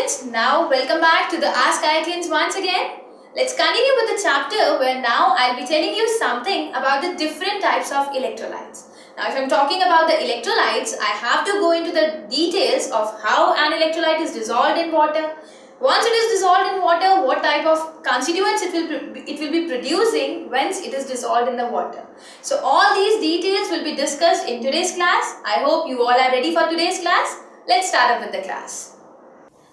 students, now welcome back to the Ask IITians once again. Let's continue with the chapter where now I'll be telling you something about the different types of electrolytes. Now if I'm talking about the electrolytes, I have to go into the details of how an electrolyte is dissolved in water. Once it is dissolved in water, what type of constituents it will be producing once it is dissolved in the water. So all these details will be discussed in today's class. I hope you all are ready for today's class. Let's start up with the class.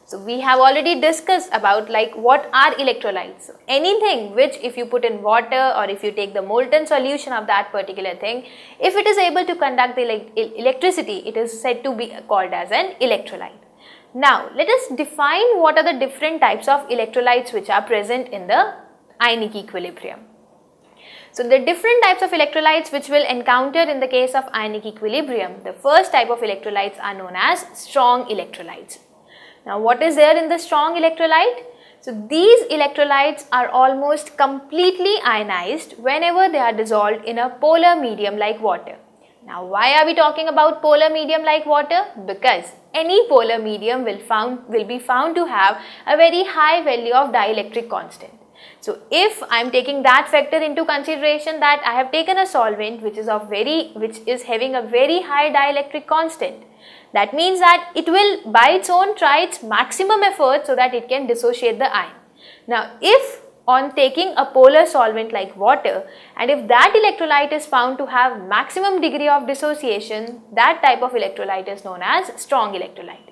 So we have already discussed about what are electrolytes. So anything which if you put in water or if you take the molten solution of that particular thing, if it is able to conduct the electricity, it is said to be called as an electrolyte. Now let us define what are the different types of electrolytes which are present in the ionic equilibrium. So the different types of electrolytes which we'll encounter in the case of ionic equilibrium, the first type of electrolytes are known as strong electrolytes. Now what is there in the strong electrolyte? So these electrolytes are almost completely ionized whenever they are dissolved in a polar medium like water. Now why are we talking about polar medium like water? Because any polar medium will be found to have a very high value of dielectric constant. So if I am taking that factor into consideration, that I have taken a solvent which is having a very high dielectric constant, that means that it will by its own try its maximum effort so that it can dissociate the ion. Now if on taking a polar solvent like water, and if that electrolyte is found to have maximum degree of dissociation, that type of electrolyte is known as strong electrolyte.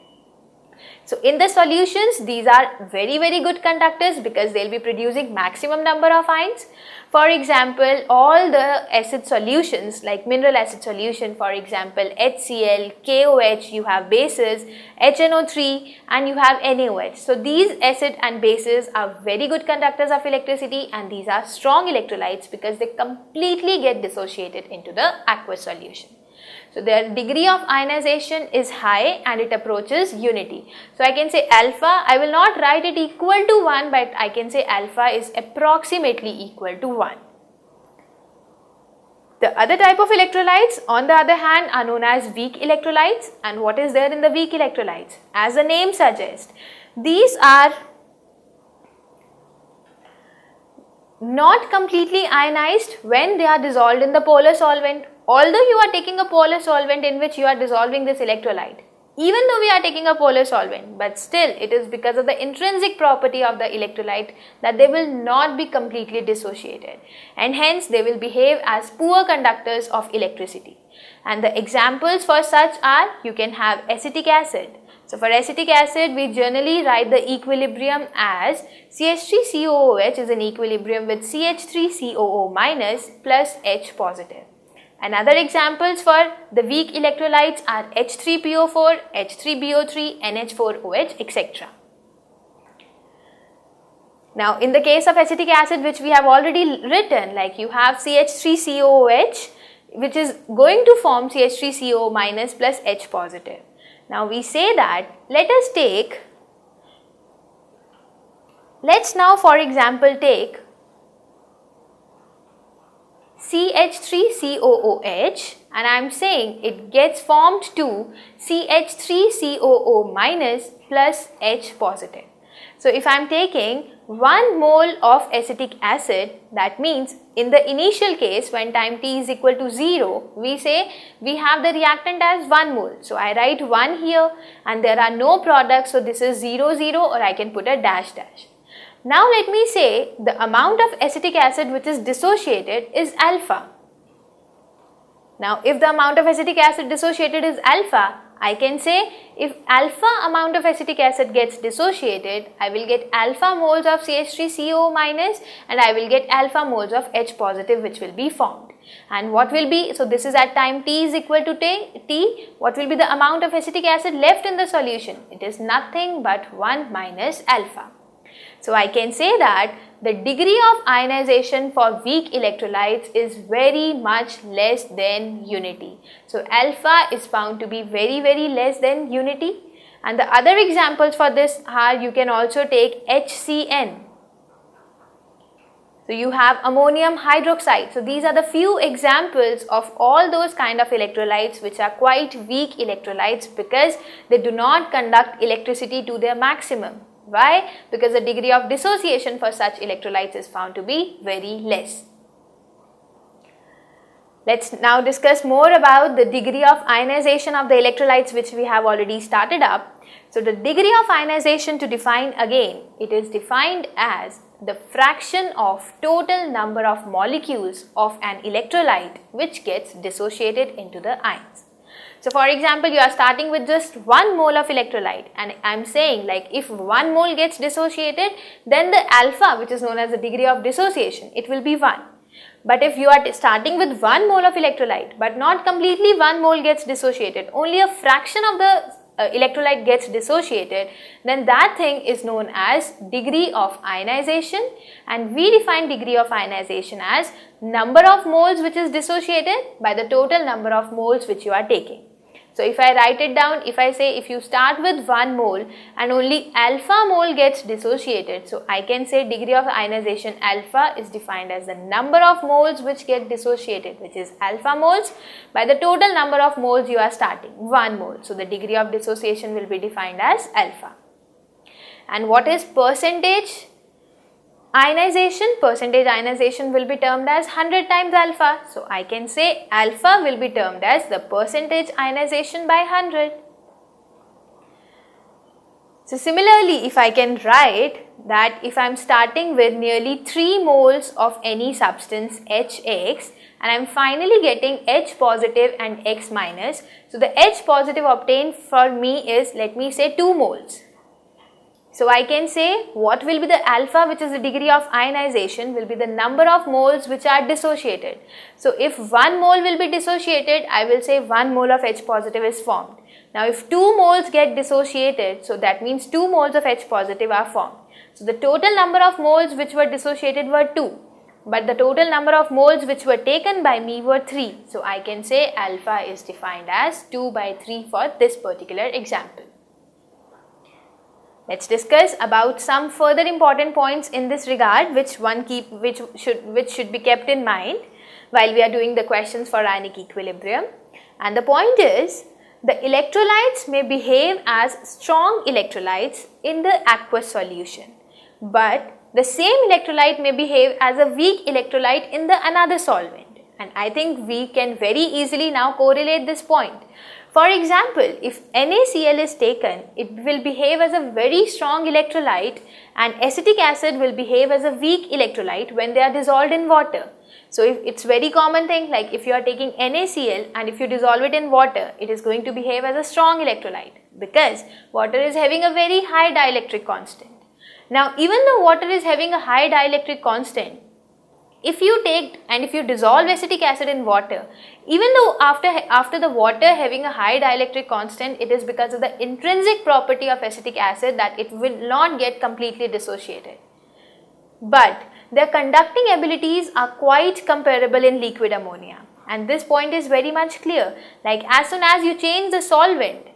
So in the solutions, these are very good conductors because they will be producing maximum number of ions. For example, all the acid solutions like mineral acid solution, for example HCl, KOH, you have bases, HNO3 and you have NaOH. So these acid and bases are very good conductors of electricity, and these are strong electrolytes because they completely get dissociated into the aqueous solution. So their degree of ionization is high and it approaches unity. So I can say alpha, I will not write it equal to 1, but I can say alpha is approximately equal to 1. The other type of electrolytes on the other hand are known as weak electrolytes. And what is there in the weak electrolytes? As the name suggests, these are not completely ionized when they are dissolved in the polar solvent. Although you are taking a polar solvent in which you are dissolving this electrolyte, even though we are taking a polar solvent, but still it is because of the intrinsic property of the electrolyte that they will not be completely dissociated, and hence they will behave as poor conductors of electricity. And the examples for such are, you can have acetic acid. So for acetic acid, we generally write the equilibrium as CH3COOH is in equilibrium with CH3COO minus plus H positive. Another examples for the weak electrolytes are H3PO4, H3BO3, NH4OH, etc. Now in the case of acetic acid, which we have already written, like you have CH3COOH which is going to form CH3CO minus plus H positive. Now we say that let's now for example take CH3COOH, and I am saying it gets formed to CH3COO minus plus H positive. So if I am taking 1 mole of acetic acid, that means in the initial case when time t is equal to 0, we say we have the reactant as 1 mole. So I write 1 here and there are no products, so this is 0 0, or I can put a dash dash. Now let me say the amount of acetic acid which is dissociated is alpha. Now if the amount of acetic acid dissociated is alpha, I can say if alpha amount of acetic acid gets dissociated, I will get alpha moles of CH3CO minus and I will get alpha moles of H positive which will be formed. And what will be, so this is at time t is equal to t, what will be the amount of acetic acid left in the solution? It is nothing but 1 minus alpha. So I can say that the degree of ionization for weak electrolytes is very much less than unity. So alpha is found to be very less than unity. And the other examples for this are, you can also take HCN. So you have ammonium hydroxide. So these are the few examples of all those kind of electrolytes which are quite weak electrolytes because they do not conduct electricity to their maximum. Why? Because the degree of dissociation for such electrolytes is found to be very less. Let's now discuss more about the degree of ionization of the electrolytes which we have already started up. So the degree of ionization, to define again, it is defined as the fraction of total number of molecules of an electrolyte which gets dissociated into the ions. So for example, you are starting with just 1 mole of electrolyte and I am saying like if 1 mole gets dissociated, then the alpha, which is known as the degree of dissociation, it will be 1. But if you are starting with 1 mole of electrolyte but not completely 1 mole gets dissociated, only a fraction of the electrolyte gets dissociated, then that thing is known as degree of ionization, and we define degree of ionization as number of moles which is dissociated by the total number of moles which you are taking. So if I write it down, if I say if you start with 1 mole and only alpha mole gets dissociated, so I can say degree of ionization alpha is defined as the number of moles which get dissociated, which is alpha moles, by the total number of moles you are starting, 1 mole. So the degree of dissociation will be defined as alpha. And what is percentage ionization? Percentage ionization will be termed as 100 times alpha. So I can say alpha will be termed as the percentage ionization by 100. So similarly, if I can write that if I am starting with nearly 3 moles of any substance HX and I am finally getting H positive and X minus, so the H positive obtained for me is, let me say, 2 moles. So I can say what will be the alpha, which is the degree of ionization, will be the number of moles which are dissociated. So if 1 mole will be dissociated, I will say 1 mole of H positive is formed. Now if 2 moles get dissociated, so that means 2 moles of H positive are formed. So the total number of moles which were dissociated were 2. But the total number of moles which were taken by me were 3. So I can say alpha is defined as 2 by 3 for this particular example. Let's discuss about some further important points in this regard which should be kept in mind while we are doing the questions for ionic equilibrium. And the point is, the electrolytes may behave as strong electrolytes in the aqueous solution, but the same electrolyte may behave as a weak electrolyte in the another solvent. And I think we can very easily now correlate this point. For example, if NaCl is taken, it will behave as a very strong electrolyte and acetic acid will behave as a weak electrolyte when they are dissolved in water. So it's very common thing, like if you are taking NaCl and if you dissolve it in water, it is going to behave as a strong electrolyte because water is having a very high dielectric constant. Now even though water is having a high dielectric constant, if you take and if you dissolve acetic acid in water, even though after the water having a high dielectric constant, it is because of the intrinsic property of acetic acid that it will not get completely dissociated. But their conducting abilities are quite comparable in liquid ammonia, and this point is very much clear. Like as soon as you change the solvent,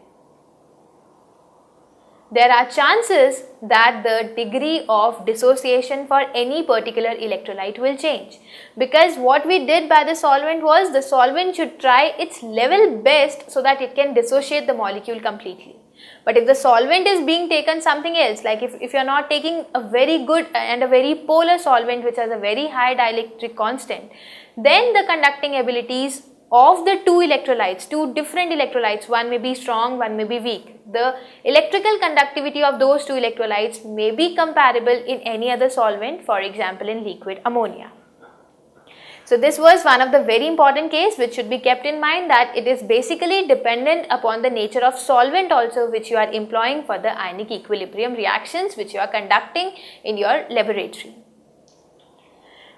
there are chances that the degree of dissociation for any particular electrolyte will change, because what we did by the solvent was the solvent should try its level best so that it can dissociate the molecule completely. But if the solvent is being taken something else, like if you are not taking a very good and a very polar solvent which has a very high dielectric constant, then the conducting abilities of the two different electrolytes, one may be strong, one may be weak. The electrical conductivity of those two electrolytes may be comparable in any other solvent, for example in liquid ammonia. So this was one of the very important case which should be kept in mind, that it is basically dependent upon the nature of solvent also which you are employing for the ionic equilibrium reactions which you are conducting in your laboratory.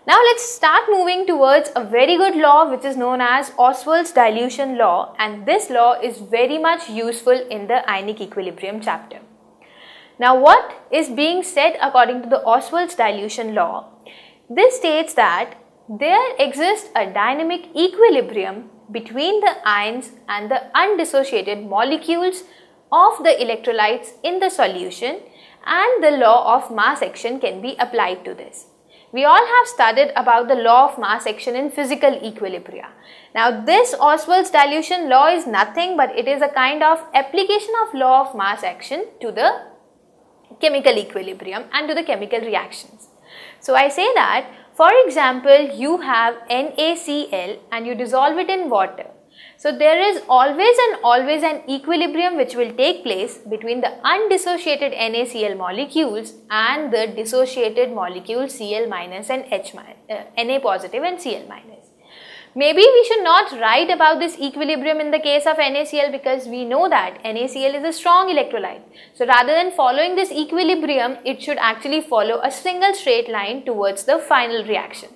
Now let's start moving towards a very good law which is known as Ostwald's dilution law, and this law is very much useful in the ionic equilibrium chapter. Now what is being said according to the Ostwald's dilution law? This states that there exists a dynamic equilibrium between the ions and the undissociated molecules of the electrolytes in the solution, and the law of mass action can be applied to this. we all have studied about the law of mass action in physical equilibria. Now this Ostwald's dilution law is nothing but it is a kind of application of law of mass action to the chemical equilibrium and to the chemical reactions. So I say that, for example, you have NaCl and you dissolve it in water. So there is always an equilibrium which will take place between the undissociated NaCl molecules and the dissociated molecules Cl minus and Na positive and Cl minus. Maybe we should not write about this equilibrium in the case of NaCl because we know that NaCl is a strong electrolyte. So rather than following this equilibrium, it should actually follow a single straight line towards the final reaction.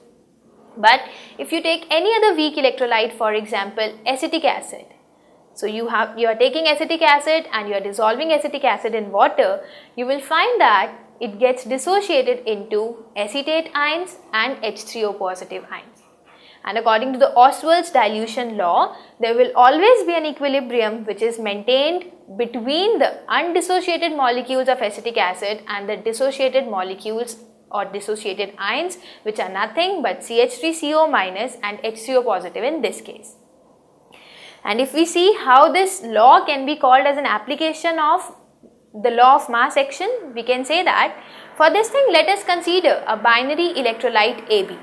But if you take any other weak electrolyte, for example acetic acid, so you are taking acetic acid and you are dissolving acetic acid in water, you will find that it gets dissociated into acetate ions and H3O positive ions. And according to the Ostwald's dilution law, there will always be an equilibrium which is maintained between the undissociated molecules of acetic acid and the dissociated molecules or dissociated ions, which are nothing but CH3CO minus and H3O positive in this case. And if we see how this law can be called as an application of the law of mass action, we can say that for this thing let us consider a binary electrolyte AB.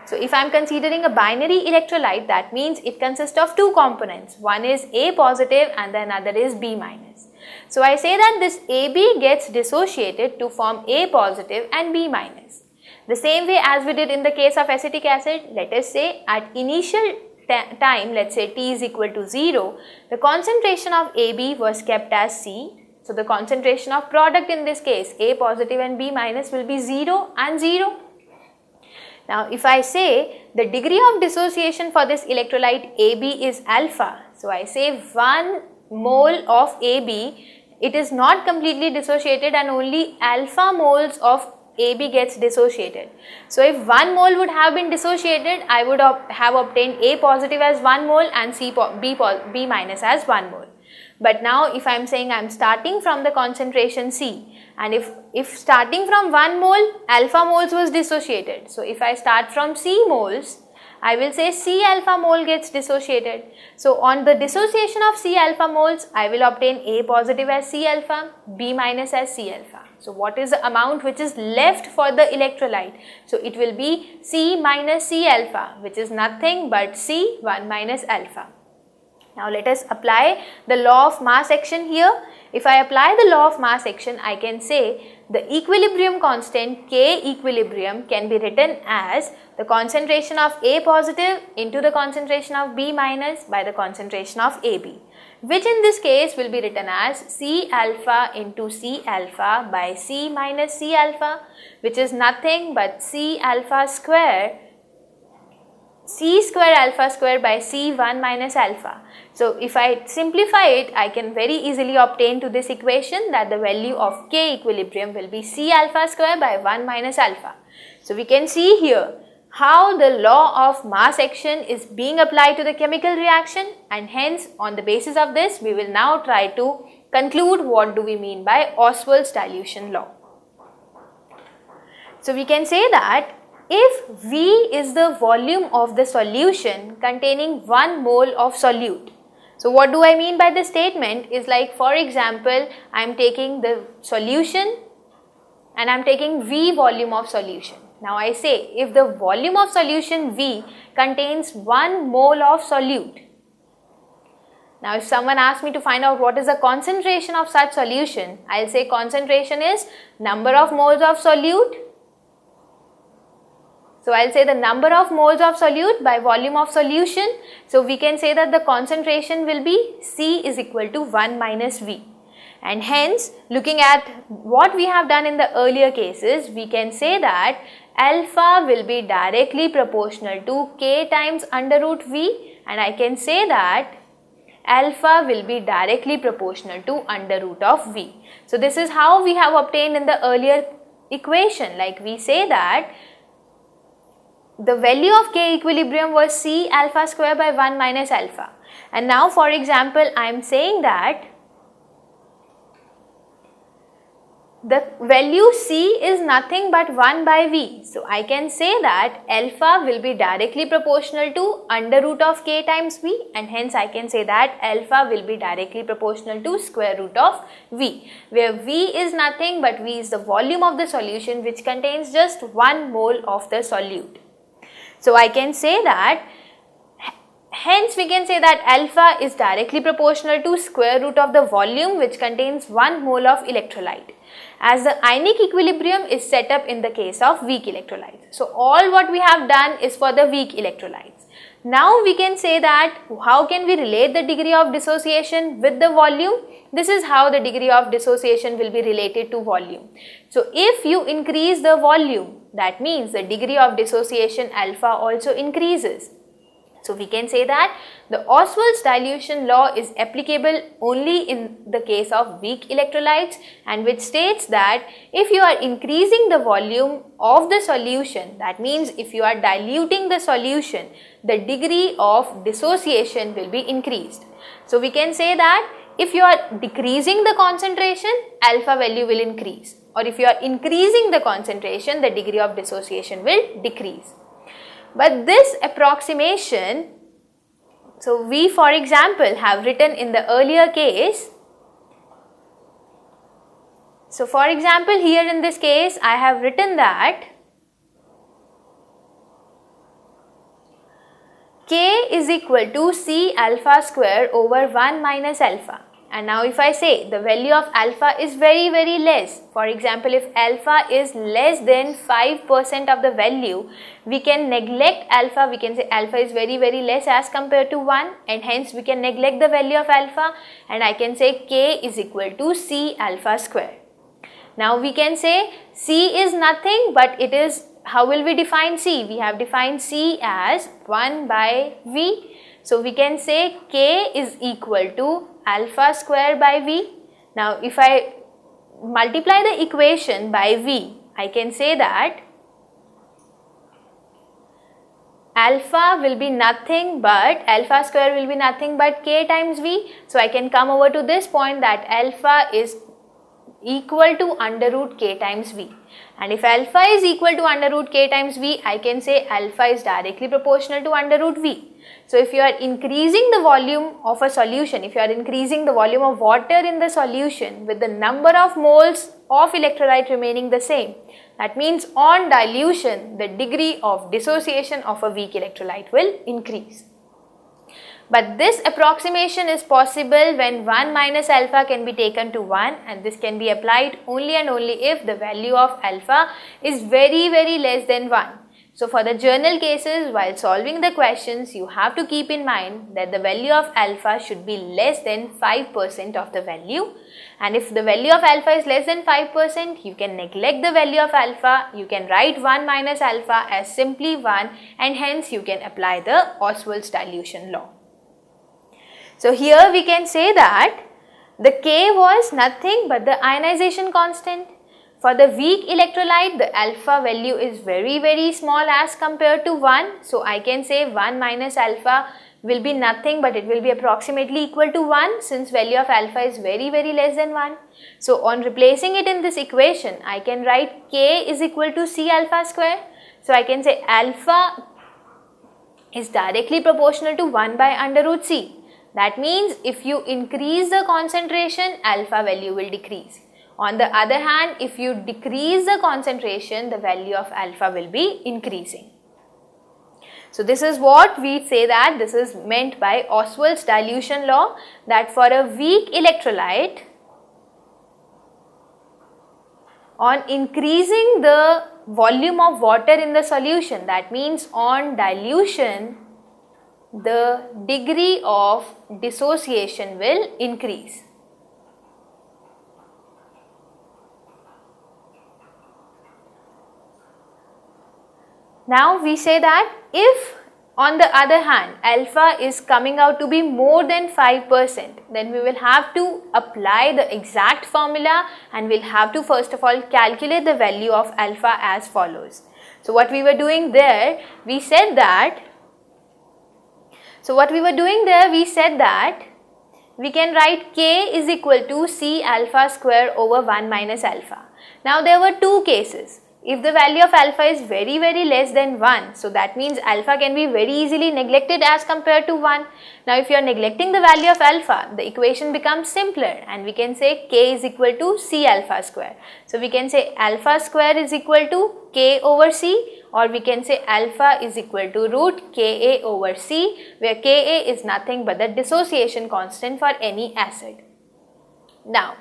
So if I am considering a binary electrolyte, that means it consists of two components. One is A positive and the another is B minus. So I say that this AB gets dissociated to form A positive and B minus. The same way as we did in the case of acetic acid, let us say at initial time, let's say t is equal to 0, the concentration of AB was kept as C. So the concentration of product in this case, A positive and B minus, will be 0 and 0. Now if I say the degree of dissociation for this electrolyte AB is alpha, so I say 1 mole of AB, it is not completely dissociated and only alpha moles of AB gets dissociated. So if 1 mole would have been dissociated, I would have obtained A positive as 1 mole and B minus as 1 mole. But now if I am saying I am starting from the concentration C, and if starting from 1 mole, alpha moles was dissociated. So if I start from C moles, I will say C alpha mole gets dissociated. So on the dissociation of C alpha moles, I will obtain A positive as C alpha, B minus as C alpha. So what is the amount which is left for the electrolyte? So it will be C minus C alpha, which is nothing but C 1 minus alpha. Now let us apply the law of mass action here. If I apply the law of mass action, I can say the equilibrium constant K equilibrium can be written as the concentration of A positive into the concentration of B minus by the concentration of AB, which in this case will be written as C alpha into C alpha by C minus C alpha, which is nothing but C alpha square, C square alpha square by C 1 minus alpha. So if I simplify it, I can very easily obtain to this equation that the value of K equilibrium will be C alpha square by 1 minus alpha. So we can see here how the law of mass action is being applied to the chemical reaction, and hence on the basis of this we will now try to conclude what do we mean by Ostwald's dilution law. So we can say that if V is the volume of the solution containing 1 mole of solute. So what do I mean by this statement is like, for example, I am taking the solution and I am taking V volume of solution. Now I say if the volume of solution V contains 1 mole of solute. Now if someone asks me to find out what is the concentration of such solution, I will say concentration is number of moles of solute. So I will say the number of moles of solute by volume of solution. So we can say that the concentration will be C is equal to 1 minus V. And hence, looking at what we have done in the earlier cases, we can say that alpha will be directly proportional to K times under root V, and I can say that alpha will be directly proportional to under root of V. So this is how we have obtained in the earlier equation, like we say that the value of K equilibrium was C alpha square by 1 minus alpha. And now for example, I am saying that the value C is nothing but 1 by V. So I can say that alpha will be directly proportional to under root of K times V, and hence I can say that alpha will be directly proportional to square root of V, where V is nothing but V is the volume of the solution which contains just 1 mole of the solute. So I can say that, hence we can say that alpha is directly proportional to square root of the volume which contains 1 mole of electrolyte, as the ionic equilibrium is set up in the case of weak electrolytes. So all what we have done is for the weak electrolytes. Now we can say that how can we relate the degree of dissociation with the volume? This is how the degree of dissociation will be related to volume. So if you increase the volume, that means the degree of dissociation alpha also increases. So we can say that the Ostwald's dilution law is applicable only in the case of weak electrolytes, and which states that if you are increasing the volume of the solution, that means if you are diluting the solution, the degree of dissociation will be increased. So we can say that if you are decreasing the concentration, alpha value will increase, or if you are increasing the concentration, the degree of dissociation will decrease. But this approximation, so we for example have written in the earlier case, so for example here in this case I have written that K is equal to C alpha square over 1 minus alpha. And now if I say the value of alpha is very less, for example if alpha is less than 5% of the value, we can neglect alpha, we can say alpha is very less as compared to 1, and hence we can neglect the value of alpha, and I can say K is equal to C alpha square. Now we can say C is nothing but it is, how will we define C? We have defined C as 1 by V. So we can say K is equal to alpha square by V. Now if I multiply the equation by V, I can say that alpha will be nothing but, alpha square will be nothing but K times V. So I can come over to this point that alpha is equal to under root K times V. And if alpha is equal to under root K times V, I can say alpha is directly proportional to under root V. So if you are increasing the volume of a solution, if you are increasing the volume of water in the solution with the number of moles of electrolyte remaining the same, that means on dilution the degree of dissociation of a weak electrolyte will increase. But this approximation is possible when 1 minus alpha can be taken to 1, and this can be applied only and only if the value of alpha is very less than 1. So for the journal cases, while solving the questions, you have to keep in mind that the value of alpha should be less than 5% of the value, and if the value of alpha is less than 5%, you can neglect the value of alpha, you can write 1 minus alpha as simply 1, and hence you can apply the Ostwald's dilution law. So here we can say that the K was nothing but the ionization constant. For the weak electrolyte, the alpha value is very small as compared to 1. So I can say 1 minus alpha will be nothing but it will be approximately equal to 1, since value of alpha is very less than 1. So on replacing it in this equation, I can write K is equal to C alpha square. So I can say alpha is directly proportional to 1 by under root C. That means if you increase the concentration, alpha value will decrease. On the other hand, if you decrease the concentration, the value of alpha will be increasing. So this is what we say that this is meant by Ostwald's dilution law, that for a weak electrolyte, on increasing the volume of water in the solution, that means on dilution, the degree of dissociation will increase. Now we say that if on the other hand alpha is coming out to be more than 5%, then we will have to apply the exact formula and we'll have to first of all calculate the value of alpha as follows. So what we were doing there, we said that we can write K is equal to C alpha square over 1 minus alpha. Now there were two cases. If the value of alpha is very less than 1, so that means alpha can be very easily neglected as compared to 1. Now if you are neglecting the value of alpha, the equation becomes simpler and we can say K is equal to C alpha square. So we can say alpha square is equal to K over C, or we can say alpha is equal to root Ka over C, where Ka is nothing but the dissociation constant for any acid. Now,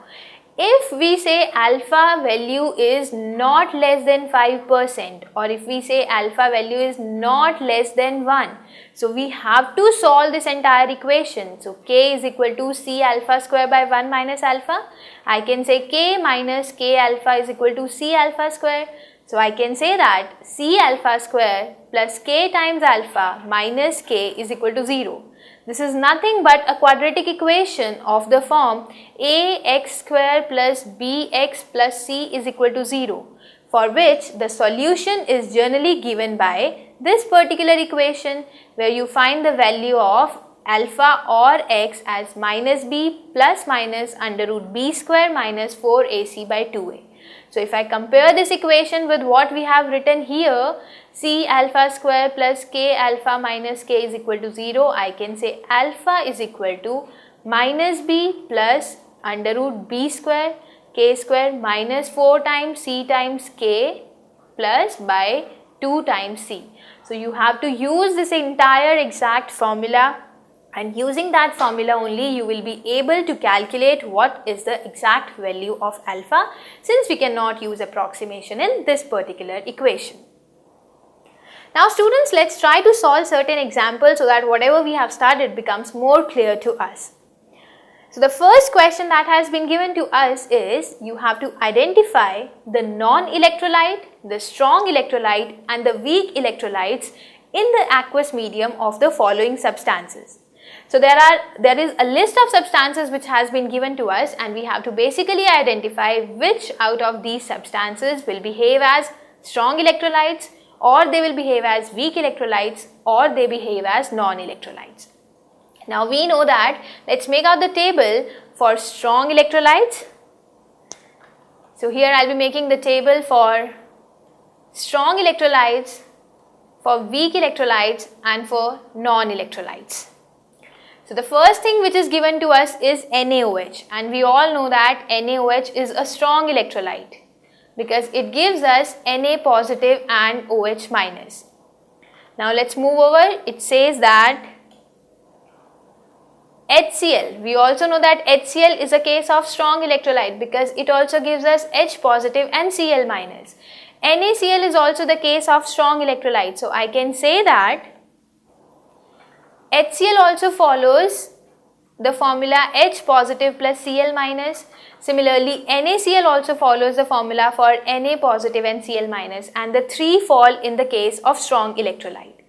if we say alpha value is not less than 5%, or if we say alpha value is not less than 1, so we have to solve this entire equation. So K is equal to C alpha square by 1 minus alpha. I can say K minus K alpha is equal to C alpha square. So I can say that C alpha square plus K times alpha minus K is equal to 0. This is nothing but a quadratic equation of the form ax square plus bx plus c is equal to 0, for which the solution is generally given by this particular equation, where you find the value of alpha or x as minus b plus minus under root b square minus 4ac by 2a. So if I compare this equation with what we have written here, C alpha square plus K alpha minus K is equal to 0, I can say alpha is equal to minus B plus under root B square K square minus 4 times C times K plus by 2 times C. So you have to use this entire exact formula, and using that formula only you will be able to calculate what is the exact value of alpha, since we cannot use approximation in this particular equation. Now students, let's try to solve certain examples so that whatever we have started becomes more clear to us. So the first question that has been given to us is, you have to identify the non-electrolyte, the strong electrolyte and the weak electrolytes in the aqueous medium of the following substances. So there is a list of substances which has been given to us, and we have to basically identify which out of these substances will behave as strong electrolytes, or they will behave as weak electrolytes, or they behave as non-electrolytes. Now we know that, let's make out the table for strong electrolytes. So here I'll be making the table for strong electrolytes, for weak electrolytes and for non-electrolytes. So the first thing which is given to us is NaOH, and we all know that NaOH is a strong electrolyte because it gives us Na positive and OH minus. Now let's move over. It says that HCl, we also know that HCl is a case of strong electrolyte because it also gives us H positive and Cl minus. NaCl is also the case of strong electrolyte. So I can say that HCl also follows the formula H positive plus Cl minus. Similarly, NaCl also follows the formula for Na positive and Cl minus, and the three fall in the case of strong electrolyte.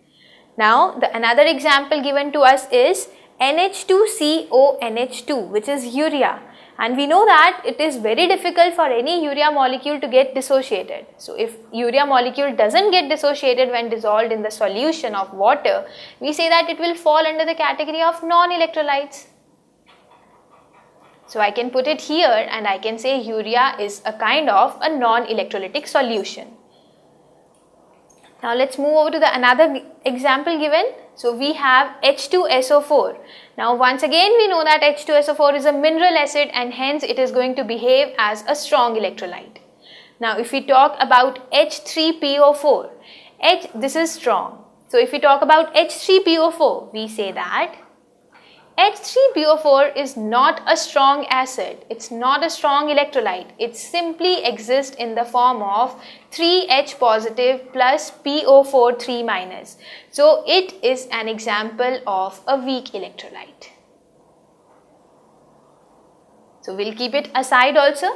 Now, another example given to us is NH2CONH2, which is urea. And we know that it is very difficult for any urea molecule to get dissociated. So if urea molecule doesn't get dissociated when dissolved in the solution of water, we say that it will fall under the category of non-electrolytes. So I can put it here and I can say urea is a kind of a non-electrolytic solution. Now let's move over to another example given. So we have H2SO4. Now once again we know that H2SO4 is a mineral acid and hence it is going to behave as a strong electrolyte. Now if we talk about H3PO4, this is strong. So if we talk about H3PO4, we say that H3PO4 is not a strong acid, it's not a strong electrolyte, it simply exists in the form of 3H positive plus PO4 3 minus. So it is an example of a weak electrolyte. So we'll keep it aside also.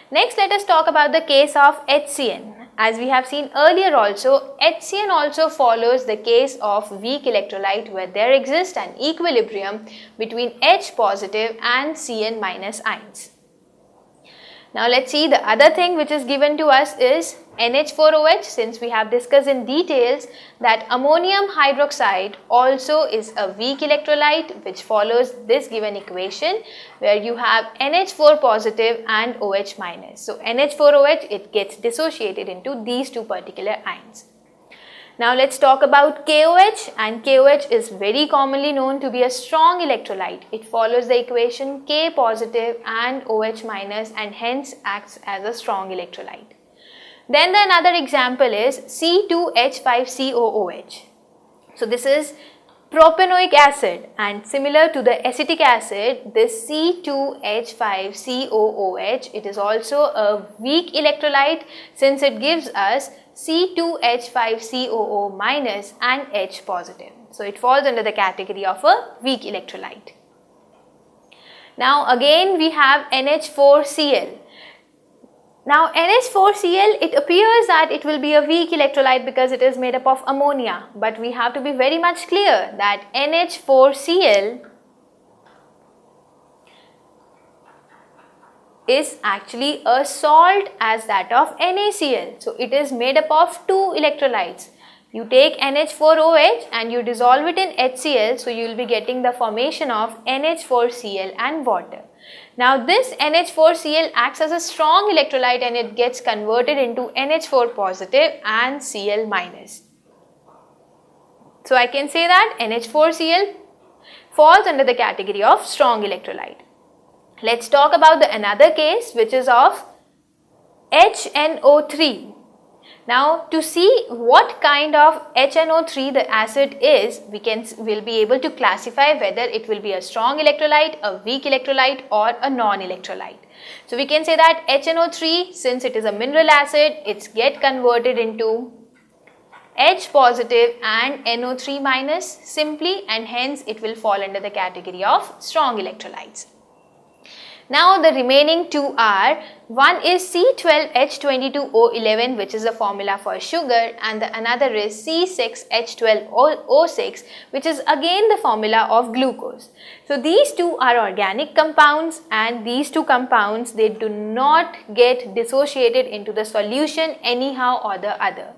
Next, let us talk about the case of HCN. As we have seen earlier also, HCN also follows the case of weak electrolyte where there exists an equilibrium between H positive and Cn minus ions. Now let's see, the other thing which is given to us is NH4OH, since we have discussed in details that ammonium hydroxide also is a weak electrolyte which follows this given equation where you have NH4 positive and OH minus. So NH4OH, it gets dissociated into these two particular ions. Now let's talk about KOH, and KOH is very commonly known to be a strong electrolyte. It follows the equation K positive and OH minus and hence acts as a strong electrolyte. Then another example is C2H5COOH. So this is propanoic acid, and similar to the acetic acid, this C2H5COOH, it is also a weak electrolyte since it gives us C2H5COO minus and H positive. So it falls under the category of a weak electrolyte. Now again we have NH4Cl. Now NH4Cl, it appears that it will be a weak electrolyte because it is made up of ammonia, but we have to be very much clear that NH4Cl is actually a salt as that of NaCl. So it is made up of two electrolytes. You take NH4OH and you dissolve it in HCl, so you will be getting the formation of NH4Cl and water. Now this NH4Cl acts as a strong electrolyte and it gets converted into NH4 positive and Cl minus. So I can say that NH4Cl falls under the category of strong electrolyte. Let's talk about another case which is of HNO3. Now to see what kind of HNO3 the acid is, we'll be able to classify whether it will be a strong electrolyte, a weak electrolyte or a non-electrolyte. So we can say that HNO3, since it is a mineral acid, it's get converted into H positive and NO3 minus simply, and hence it will fall under the category of strong electrolytes. Now the remaining two are, one is C12H22O11 which is the formula for sugar, and the another is C6H12O6 which is again the formula of glucose. So these two are organic compounds, and these two compounds, they do not get dissociated into the solution anyhow or the other.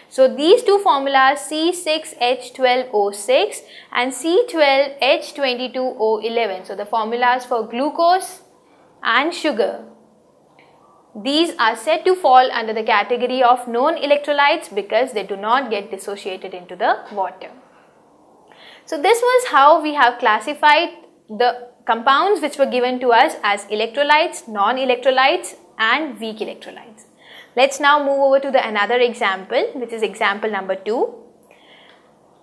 So these two formulas C6H12O6 and C12H22O11, so the formulas for glucose and sugar, these are said to fall under the category of known electrolytes because they do not get dissociated into the water. So this was how we have classified the compounds which were given to us as electrolytes, non-electrolytes and weak electrolytes. Let's now move over to another example, which is example number 2.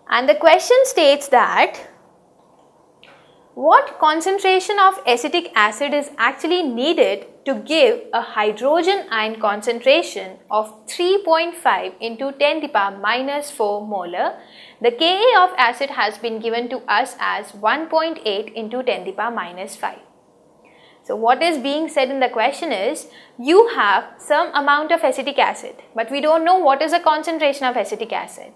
And the question states that what concentration of acetic acid is actually needed to give a hydrogen ion concentration of 3.5 into 10 to the power minus 4 molar. The Ka of acid has been given to us as 1.8 into 10 to the power minus 5. So what is being said in the question is, you have some amount of acetic acid, but we don't know what is the concentration of acetic acid.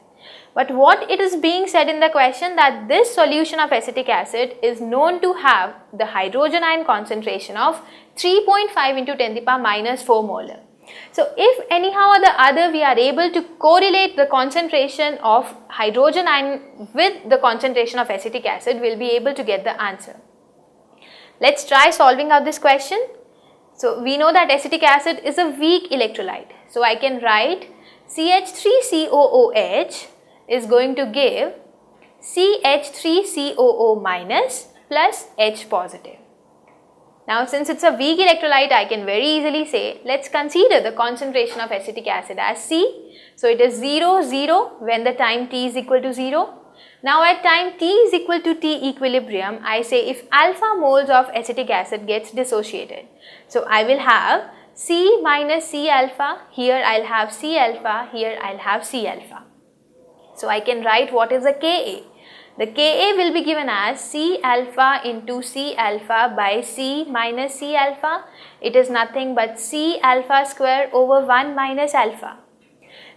But what it is being said in the question, that this solution of acetic acid is known to have the hydrogen ion concentration of 3.5 into 10 to the power minus 4 molar. So if anyhow or the other we are able to correlate the concentration of hydrogen ion with the concentration of acetic acid, we will be able to get the answer. Let's try solving out this question. So we know that acetic acid is a weak electrolyte. So I can write CH3COOH is going to give CH3COO minus plus H positive. Now since it's a weak electrolyte, I can very easily say, let's consider the concentration of acetic acid as C. So it is 0, 0 when the time t is equal to 0. Now at time t is equal to T equilibrium, I say if alpha moles of acetic acid gets dissociated. So I will have C minus C alpha, here I'll have C alpha, here I'll have C alpha. So I can write what is the Ka. The Ka will be given as C alpha into C alpha by C minus C alpha. It is nothing but C alpha square over 1 minus alpha.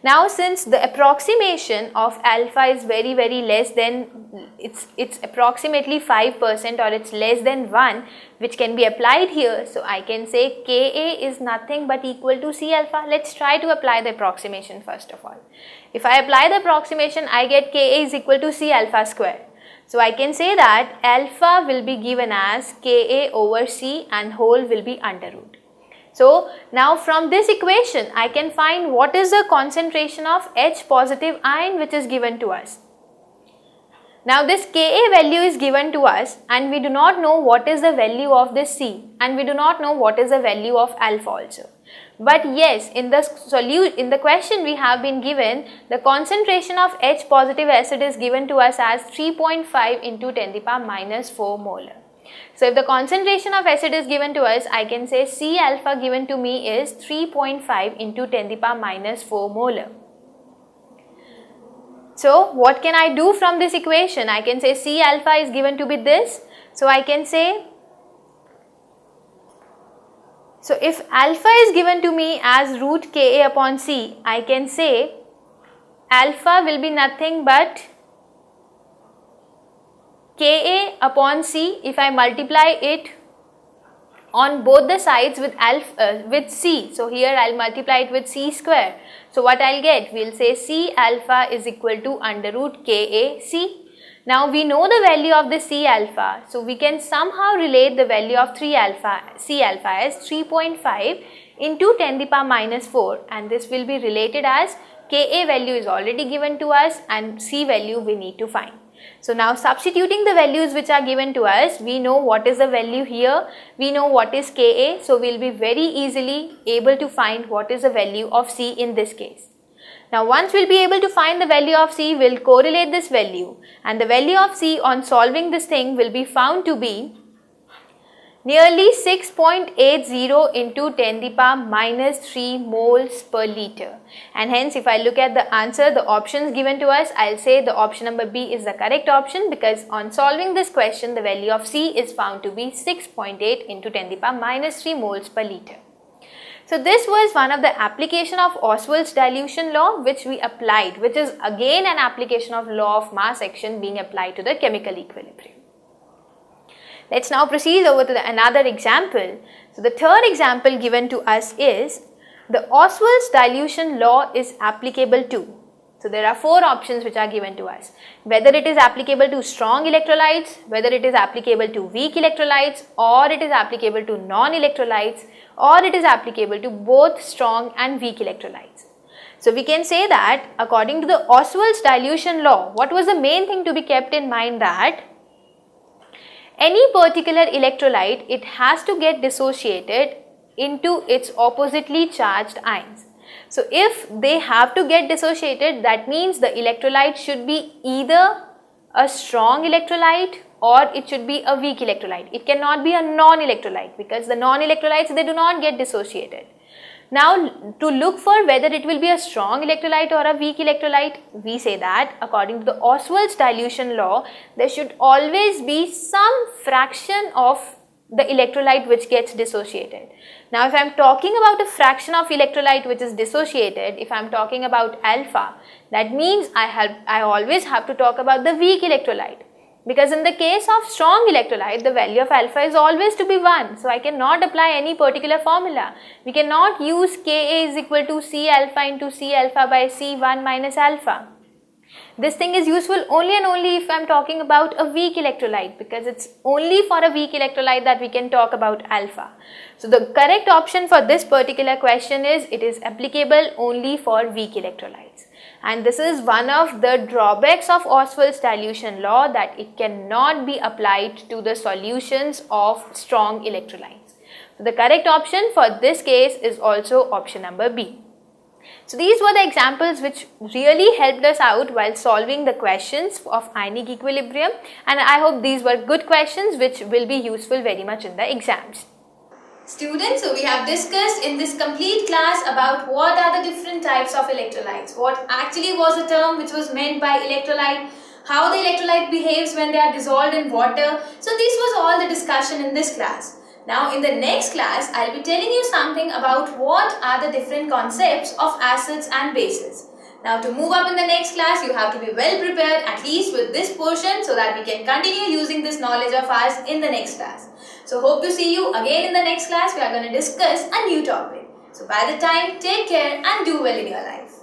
Now since the approximation of alpha is very less than, it's approximately 5% or it's less than 1, which can be applied here. So I can say Ka is nothing but equal to C alpha. Let's try to apply the approximation first of all. If I apply the approximation, I get Ka is equal to C alpha square. So I can say that alpha will be given as Ka over C and whole will be under root. So now from this equation I can find what is the concentration of H positive ion which is given to us. Now this Ka value is given to us and we do not know what is the value of this C and we do not know what is the value of alpha also. But yes, in the question we have been given the concentration of H positive acid is given to us as 3.5 into 10 to the power minus 4 molar. So if the concentration of acid is given to us, I can say C alpha given to me is 3.5 into 10 to the power minus 4 molar. So what can I do from this equation? I can say C alpha is given to be this. So I can say, so if alpha is given to me as root Ka upon C, I can say alpha will be nothing but Ka upon C. If I multiply it on both the sides with with C, so here I'll multiply it with C square. So what I'll get, we'll say C alpha is equal to under root Ka C. Now we know the value of the C alpha, so we can somehow relate the value of C alpha as 3.5 into 10 to the power minus 4, and this will be related as Ka value is already given to us and C value we need to find. So now substituting the values which are given to us, we know what is the value here, we know what is Ka, so we will be very easily able to find what is the value of C in this case. Now once we will be able to find the value of C, we will correlate this value and the value of C on solving this thing will be found to be nearly 6.80 into 10 to the power minus 3 moles per liter, and hence if I look at the answer, the options given to us, I'll say the option number B is the correct option, because on solving this question the value of C is found to be 6.8 into 10 to the power minus 3 moles per liter. So this was one of the application of Ostwald's dilution law which we applied, which is again an application of law of mass action being applied to the chemical equilibrium. Let's now proceed over to another example. So the third example given to us is the Ostwald's dilution law is applicable to. So there are 4 options which are given to us. Whether it is applicable to strong electrolytes, whether it is applicable to weak electrolytes, or it is applicable to non-electrolytes, or it is applicable to both strong and weak electrolytes. So we can say that according to the Ostwald's dilution law, what was the main thing to be kept in mind, that any particular electrolyte, it has to get dissociated into its oppositely charged ions. So if they have to get dissociated, that means the electrolyte should be either a strong electrolyte or it should be a weak electrolyte. It cannot be a non-electrolyte, because the non-electrolytes, they do not get dissociated. Now to look for whether it will be a strong electrolyte or a weak electrolyte, we say that according to the Ostwald's dilution law, there should always be some fraction of the electrolyte which gets dissociated. Now if I am talking about a fraction of electrolyte which is dissociated, if I am talking about alpha, that means I always have to talk about the weak electrolyte. Because in the case of strong electrolyte, the value of alpha is always to be 1. So I cannot apply any particular formula. We cannot use Ka is equal to C alpha into C alpha by C1 minus alpha. This thing is useful only and only if I am talking about a weak electrolyte, because it's only for a weak electrolyte that we can talk about alpha. So the correct option for this particular question is, it is applicable only for weak electrolytes. And this is one of the drawbacks of Ostwald's dilution law, that it cannot be applied to the solutions of strong electrolytes. So the correct option for this case is also option number B. So these were the examples which really helped us out while solving the questions of ionic equilibrium, and I hope these were good questions which will be useful very much in the exams. Students, so we have discussed in this complete class about what are the different types of electrolytes, what actually was the term which was meant by electrolyte, how the electrolyte behaves when they are dissolved in water. So this was all the discussion in this class. Now in the next class, I will be telling you something about what are the different concepts of acids and bases. Now to move up in the next class, you have to be well prepared at least with this portion so that we can continue using this knowledge of ours in the next class. So hope to see you again in the next class. We are going to discuss a new topic. So by the time, take care and do well in your life.